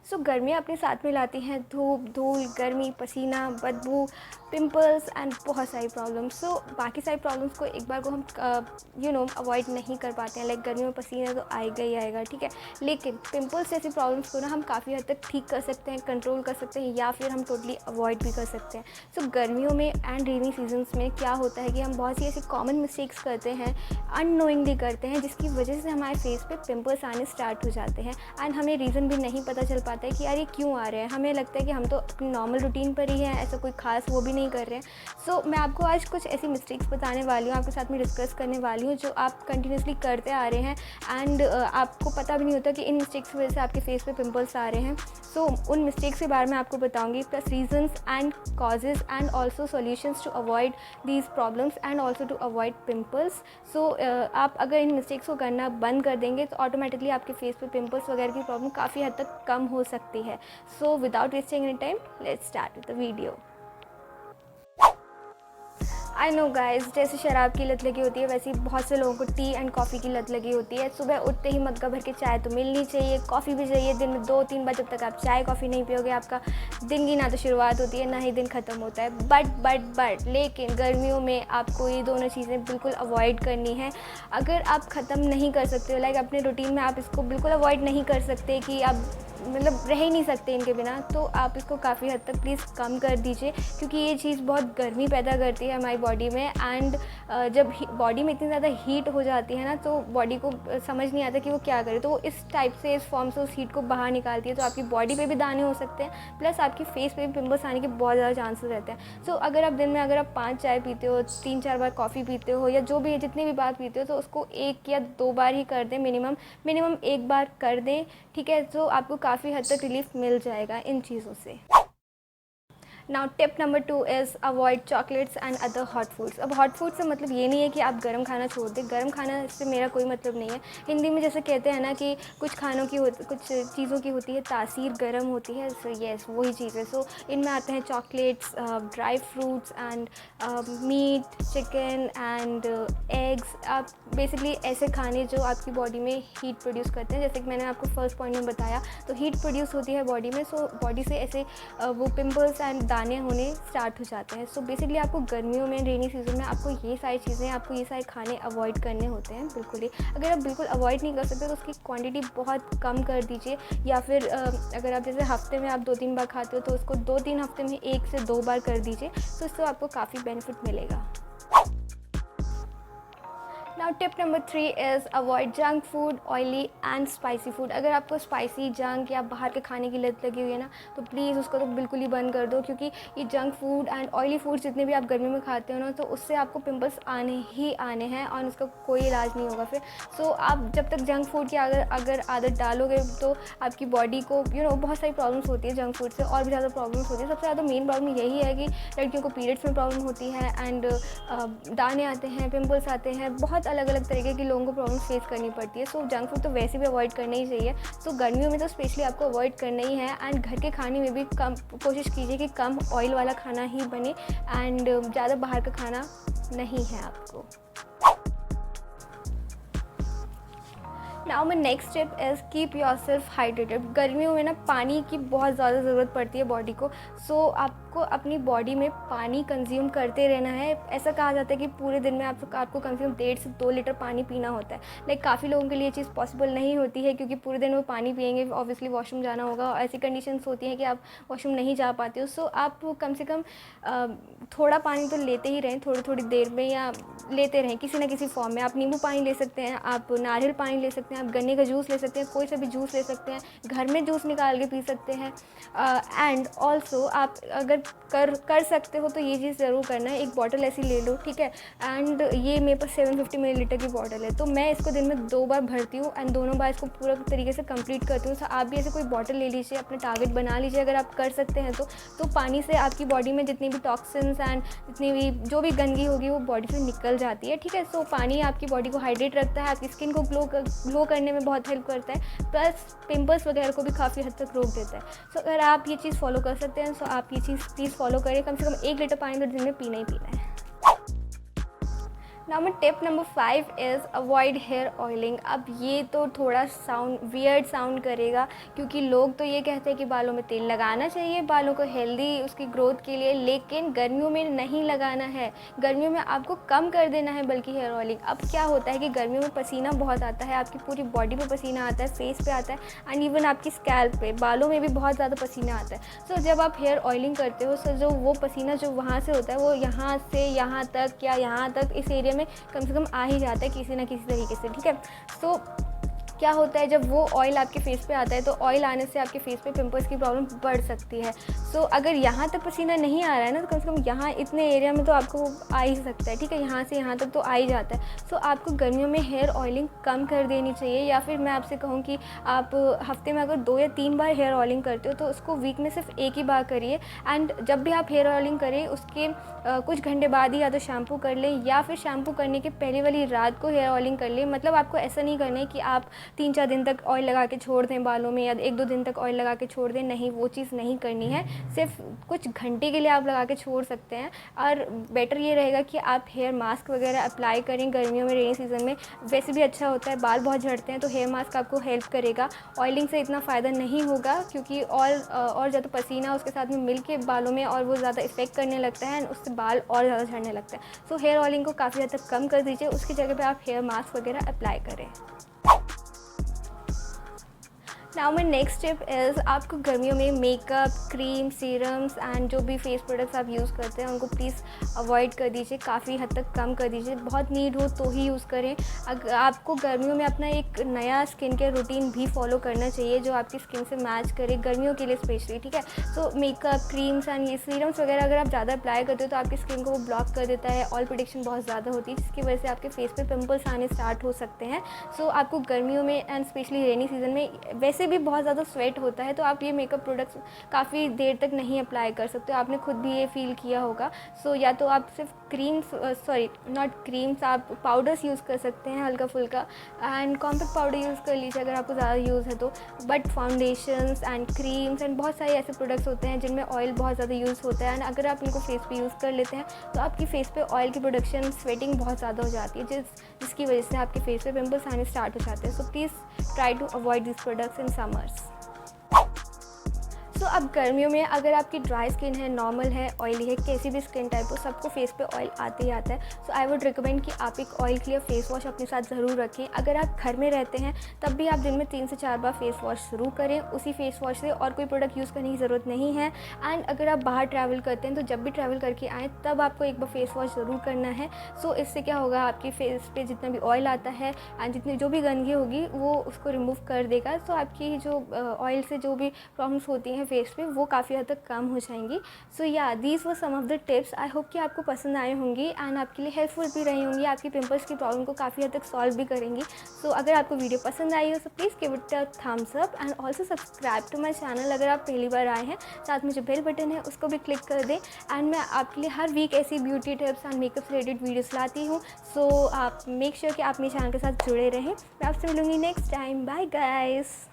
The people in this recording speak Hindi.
सो गर्मियाँ अपने साथ में लाती हैं धूप, धूल, गर्मी, पसीना, बदबू, पिंपल्स एंड बहुत सारी प्रॉब्लम्स। सो बाकी सारी प्रॉब्लम्स को एक बार को हम अवॉइड नहीं कर पाते हैं। लाइक गर्मी में पसीना तो आएगा ही आएगा, ठीक है, लेकिन पिंपल्स जैसी प्रॉब्लम्स को ना हम काफ़ी हद तक ठीक कर सकते हैं, कंट्रोल कर सकते हैं, या फिर हम टोटली अवॉइड भी कर सकते हैं। सो गर्मियों में एंड रेनी सीजन्स में क्या होता है कि हम बहुत सी ऐसी कॉमन मिस्टेक्स करते हैं, अननोइंगली करते हैं, जिसकी वजह से हमारे फेस पे पिंपल्स आने स्टार्ट हो जाते हैं एंड हमें रीज़न भी नहीं पता चल पाता है कि यार ये क्यों आ रहे हैं। हमें लगता है कि हम तो अपनी नॉर्मल रूटीन पर ही हैं, ऐसा कोई खास वो भी नहीं कर रहे हैं। सो मैं आपको आज कुछ ऐसी मिस्टेक्स बताने वाली हूँ, आपके साथ में डिस्कस करने वाली हूँ, जो आप कंटिन्यूसली करते आ रहे हैं एंड आपको पता भी नहीं होता कि इन मिस्टेक्स की वजह से आपके फेस पे पिंपल्स आ रहे हैं। सो उन मिस्टेक्स के बारे में आपको बताऊंगी, plus reasons and causes and also solutions to avoid these problems and also to avoid pimples. So आप अगर इन मिस्टेक्स को करना बंद कर देंगे तो ऑटोमेटिकली आपके फेस पे पिंपल्स वगैरह की प्रॉब्लम काफ़ी हद तक कम हो सकती है। So without wasting any time, let's start with the video. I know guys, जैसे शराब की लत लगी होती है वैसे ही बहुत से लोगों को टी एंड कॉफ़ी की लत लगी होती है। सुबह उठते ही मग्गा भर के चाय तो मिलनी चाहिए, कॉफ़ी भी चाहिए। दिन में 2-3 बार जब तक आप चाय कॉफ़ी नहीं पियोगे, आपका दिन की ना तो शुरुआत होती है ना ही दिन ख़त्म होता है। बट लेकिन गर्मियों में आपको ये दोनों चीज़ें बिल्कुल अवॉइड करनी है। अगर आप ख़त्म नहीं कर सकते हो, लाइक अपने रूटीन में आप इसको बिल्कुल अवॉइड नहीं कर सकते कि आप मतलब रह ही नहीं सकते इनके बिना, तो आप इसको काफ़ी हद तक प्लीज़ कम कर दीजिए, क्योंकि ये चीज़ बहुत गर्मी पैदा करती है हमारी बॉडी में। एंड जब बॉडी में इतनी ज़्यादा हीट हो जाती है ना, तो बॉडी को समझ नहीं आता कि वो क्या करे, तो वो इस टाइप से, इस फॉर्म से उस हीट को बाहर निकालती है। तो आपकी बॉडी पे भी दाने हो सकते हैं, प्लस आपकी फेस पे भी पिंपल्स आने के बहुत ज़्यादा चांसेस रहते हैं। सो अगर आप दिन में अगर आप 5 चाय पीते हो, 3-4 बार कॉफ़ी पीते हो, या जो भी है जितनी भी बार पीते हो, तो उसको 1 या 2 बार ही कर दें, मिनिमम 1 बार कर दें, ठीक है। तो आपको काफ़ी हद तक रिलीफ मिल जाएगा इन चीज़ों से। Now tip number 2 is avoid chocolates and other hot foods. अब हॉट फूड से मतलब ये नहीं है कि आप गर्म खाना छोड़ दें, गर्म खाना से मेरा कोई मतलब नहीं है। हिंदी में जैसे कहते हैं ना कि कुछ खानों की कुछ चीज़ों की होती है तासीर गर्म होती है, सो येस वही चीज़ है। सो इनमें आते हैं chocolates, dry fruits and meat, chicken and eggs. आप बेसिकली ऐसे खाने जो आपकी बॉडी में हीट प्रोड्यूस करते हैं, जैसे कि मैंने आपको फर्स्ट पॉइंट में बताया, तो हीट प्रोड्यूस होती है बॉडी में। सो बॉडी से ऐसे वो पिंपल्स एंड दाने होने स्टार्ट हो जाते हैं। सो बेसिकली आपको गर्मियों में, रेनी सीजन में आपको ये सारी चीज़ें, आपको ये सारे खाने अवॉइड करने होते हैं बिल्कुल ही। अगर आप बिल्कुल अवॉइड नहीं कर सकते तो उसकी क्वांटिटी बहुत कम कर दीजिए, या फिर अगर आप जैसे हफ्ते में आप 2-3 बार खाते हो तो उसको 2-3 हफ्ते में 1 से 2 बार कर दीजिए, तो इससे आपको काफ़ी बेनिफिट मिलेगा। Now tip number 3 is avoid junk food, oily and spicy food. अगर आपको स्पाइसी, जंक या बाहर के खाने की लत लगी हुई है ना, तो प्लीज़ उसको तो बिल्कुल ही बंद कर दो, क्योंकि ये junk food and oily food जितने भी आप गर्मी में खाते हो ना, तो उससे आपको पिंपल्स आने ही आने हैं और उसका कोई इलाज नहीं होगा फिर। सो आप जब तक जंक फूड की अगर आदत डालोगे तो आपकी बॉडी को बहुत सारी प्रॉब्लम्स होती है जंक फूड से, और भी ज़्यादा प्रॉब्लम्स होती है। सबसे ज़्यादा मेन प्रॉब्लम यही है कि लड़कियों को पीरियड्स में प्रॉब्लम होती है एंड दाने आते हैं, पिंपल्स आते हैं, बहुत अलग अलग तरीके के लोगों को प्रॉब्लम फेस करनी पड़ती है। सो जंक फूड तो वैसे भी अवॉइड करना ही चाहिए। सो गर्मियों में तो स्पेशली आपको अवॉइड करना ही है। एंड घर के खाने में भी कम कोशिश कीजिए कि कम ऑयल वाला खाना ही बने एंड ज़्यादा बाहर का खाना नहीं है आपको। Now my next tip is keep your self hydrated. गर्मियों में ना पानी की बहुत ज़्यादा ज़रूरत पड़ती है बॉडी को। सो आपको अपनी बॉडी में पानी कंज्यूम करते रहना है। ऐसा कहा जाता है कि पूरे दिन में आपको कम से कम 1.5 से 2 लीटर पानी पीना होता है। लाइक काफ़ी लोगों के लिए ये चीज़ पॉसिबल नहीं होती है, क्योंकि पूरे दिन वो पानी पिएंगे, ऑब्वियसली वॉशरूम जाना होगा, और ऐसी कंडीशंस होती हैं कि आप वॉशरूम नहीं जा पाते हो। सो आप कम से कम थोड़ा पानी तो लेते ही रहें, थोड़ी थोड़ी देर में, या लेते रहें किसी ना किसी फॉर्म में। आप नींबू पानी ले सकते हैं, आप नारियल पानी ले सकते हैं, आप गन्ने का जूस ले सकते हैं, कोई सा भी जूस ले सकते हैं, घर में जूस निकाल के पी सकते हैं। एंड ऑल्सो आप अगर कर सकते हो तो ये चीज़ ज़रूर करना है, एक बॉटल ऐसी ले लो, ठीक है। एंड ये मेरे पास 750 मिलीलीटर की बॉटल है, तो मैं इसको दिन में 2 बार भरती हूँ एंड दोनों बार इसको पूरा तरीके से कंप्लीट करती हूँ। तो आप भी ऐसे कोई बॉटल ले लीजिए, अपना टारगेट बना लीजिए अगर आप कर सकते हैं तो पानी से आपकी बॉडी में जितनी भी टॉक्सिन्स एंड जितनी भी जो भी गंदगी होगी वो बॉडी से निकल जाती है, ठीक है। सो पानी आपकी बॉडी को हाइड्रेट रखता है, आपकी स्किन को ग्लो करने में बहुत हेल्प करता है, प्लस पिंपल्स वगैरह को भी काफ़ी हद तक रोक देता है। सो अगर आप ये चीज़ फॉलो कर सकते हैं, सो आप ये चीज़ प्लीज़ फॉलो करें। कम से कम 1 लीटर पानी तो दिन में पीना ही पीना है। Now tip number 5 is avoid hair oiling. अब ये तो थोड़ा वियर्ड साउंड करेगा, क्योंकि लोग तो ये कहते हैं कि बालों में तेल लगाना चाहिए बालों को हेल्दी उसकी ग्रोथ के लिए, लेकिन गर्मियों में नहीं लगाना है। गर्मियों में आपको कम कर देना है बल्कि हेयर ऑयलिंग। अब क्या होता है कि गर्मियों में पसीना बहुत आता है, आपकी पूरी बॉडी पे पसीना आता है, फेस पे आता है एंड इवन आपकी स्कैल्प पे, बालों में भी बहुत ज़्यादा पसीना आता है। सो जब आप हेयर ऑयलिंग करते हो, सो जो वो पसीना जो वहाँ से होता है वो यहाँ से यहाँ तक या यहाँ तक इस एरिया में कम से कम आ ही जाता है किसी ना किसी तरीके से, ठीक है। सो क्या होता है, जब वो ऑयल आपके फेस पे आता है तो ऑयल आने से आपके फेस पे पिंपल्स की प्रॉब्लम बढ़ सकती है। सो अगर यहाँ तक पसीना नहीं आ रहा है ना, तो कम से कम यहाँ इतने एरिया में तो आपको आ ही सकता है, ठीक है, यहाँ से यहाँ तक तो आ ही जाता है। सो आपको गर्मियों में हेयर ऑयलिंग कम कर देनी चाहिए, या फिर मैं आपसे कहूँ कि आप हफ्ते में अगर 2 या 3 बार हेयर ऑयलिंग करते हो तो उसको वीक में सिर्फ एक ही बार करिए। एंड जब भी आप हेयर ऑयलिंग करें उसके कुछ घंटे बाद ही या तो शैम्पू कर लें, या फिर शैम्पू करने के पहले वाली रात को हेयर ऑयलिंग कर लें। मतलब आपको ऐसा नहीं करना है कि आप 3-4 दिन तक ऑयल लगा के छोड़ दें बालों में, या 1-2 दिन तक ऑयल लगा के छोड़ दें, नहीं, वो चीज़ नहीं करनी है। सिर्फ कुछ घंटे के लिए आप लगा के छोड़ सकते हैं। और बेटर ये रहेगा कि आप हेयर मास्क वगैरह अप्लाई करें गर्मियों में, रेनी सीज़न में वैसे भी अच्छा होता है, बाल बहुत झड़ते हैं तो हेयर मास्क आपको हेल्प करेगा। ऑयलिंग से इतना फ़ायदा नहीं होगा, क्योंकि और ज़्यादा पसीना उसके साथ में मिल के बालों में और वो ज़्यादा इफेक्ट करने लगता है, उससे बाल और ज़्यादा झड़ने लगता है। सो हेयर ऑयलिंग को काफ़ी हद तक कम कर दीजिए, उसकी जगह पे आप हेयर मास्क वगैरह अप्लाई करें। Now my next tip is, आपको गर्मियों में मेकअप, क्रीम, सीरम्स एंड जो भी फेस प्रोडक्ट्स आप यूज़ करते हैं उनको प्लीज़ अवॉइड कर दीजिए, काफ़ी हद तक कम कर दीजिए। बहुत नीड हो तो ही यूज़ करें। अगर आपको गर्मियों में अपना एक नया स्किन केयर रूटीन भी फॉलो करना चाहिए जो आपकी स्किन से मैच करे, गर्मियों के लिए स्पेशली, ठीक है। सो मेकअप, क्रीम्स एंड ये सीरम्स वगैरह अगर आप ज़्यादा अप्लाई करते हो तो आपकी स्किन को वो ब्लॉक कर देता है, ऑयल प्रोडक्शन बहुत ज़्यादा होती है, जिसकी वजह से आपके फेस पे पिंपल्स आने स्टार्ट हो सकते हैं। सो आपको गर्मियों में एंड स्पेशली रेनी सीजन में वैसे भी बहुत ज़्यादा स्वेट होता है, तो आप ये मेकअप प्रोडक्ट्स काफ़ी देर तक नहीं अप्लाई कर सकते, आपने खुद भी ये फील किया होगा। सो या तो आप सिर्फ आप पाउडर्स यूज़ कर सकते हैं हल्का फुल्का, एंड कॉम्पैक्ट पाउडर यूज़ कर लीजिए अगर आपको ज़्यादा यूज़ है तो। But foundations and creams and बहुत सारे ऐसे प्रोडक्ट्स होते हैं जिनमें ऑयल बहुत ज़्यादा यूज़ होता है, एंड अगर आप इनको फेस पे यूज़ कर लेते हैं तो आपकी फेस पे ऑयल की प्रोडक्शन, स्वेटिंग बहुत ज़्यादा हो जाती है, जिसकी वजह से आपके फेस पे पिंपल्स आने स्टार्ट हो जाते हैं। So please try to avoid this products in summers. So अब गर्मियों में अगर आपकी ड्राई स्किन है, नॉर्मल है, ऑयली है, कैसी भी स्किन टाइप हो, सबको फेस पे ऑयल आते ही आता है। सो आई वुड रिकमेंड कि आप एक ऑयल क्लियर फेस वॉश अपने साथ ज़रूर रखें। अगर आप घर में रहते हैं तब भी आप दिन में 3 से 4 बार फेस वॉश ज़रूर करें, उसी फेस वॉश से और कोई प्रोडक्ट यूज़ करने की ज़रूरत नहीं है। एंड अगर आप बाहर ट्रैवल करते हैं तो जब भी ट्रैवल करके आएँ तब आपको एक बार फेस वॉश ज़रूर करना है। सो इससे क्या होगा, आपकी फेस पे जितना भी ऑयल आता है एंड जितनी जो भी गंदगी होगी वो उसको रिमूव कर देगा। सो आपकी जो ऑयल से जो भी प्रॉब्लम्स होती हैं फेस पे वो काफ़ी हद तक कम हो जाएंगी। So yeah these were some of the tips. I hope कि आपको पसंद आए होंगी एंड आपके लिए हेल्पफुल भी रही होंगी, आपकी पिंपल्स की प्रॉब्लम को काफ़ी हद तक सॉल्व भी करेंगी। सो अगर आपको वीडियो पसंद आई हो तो please give it a thumbs up and also subscribe to my channel अगर आप पहली बार आए हैं। साथ में जो बेल बटन है उसको भी क्लिक कर दें, एंड मैं आपके लिए हर वीक ऐसी ब्यूटी टिप्स एंड मेकअप से रिलेटेड वीडियोस लाती हूँ। सो आप मेक श्योर कि आप मेरे चैनल के साथ जुड़े रहें। मैं आपसे मिलूँगी नेक्स्ट टाइम। Bye guys.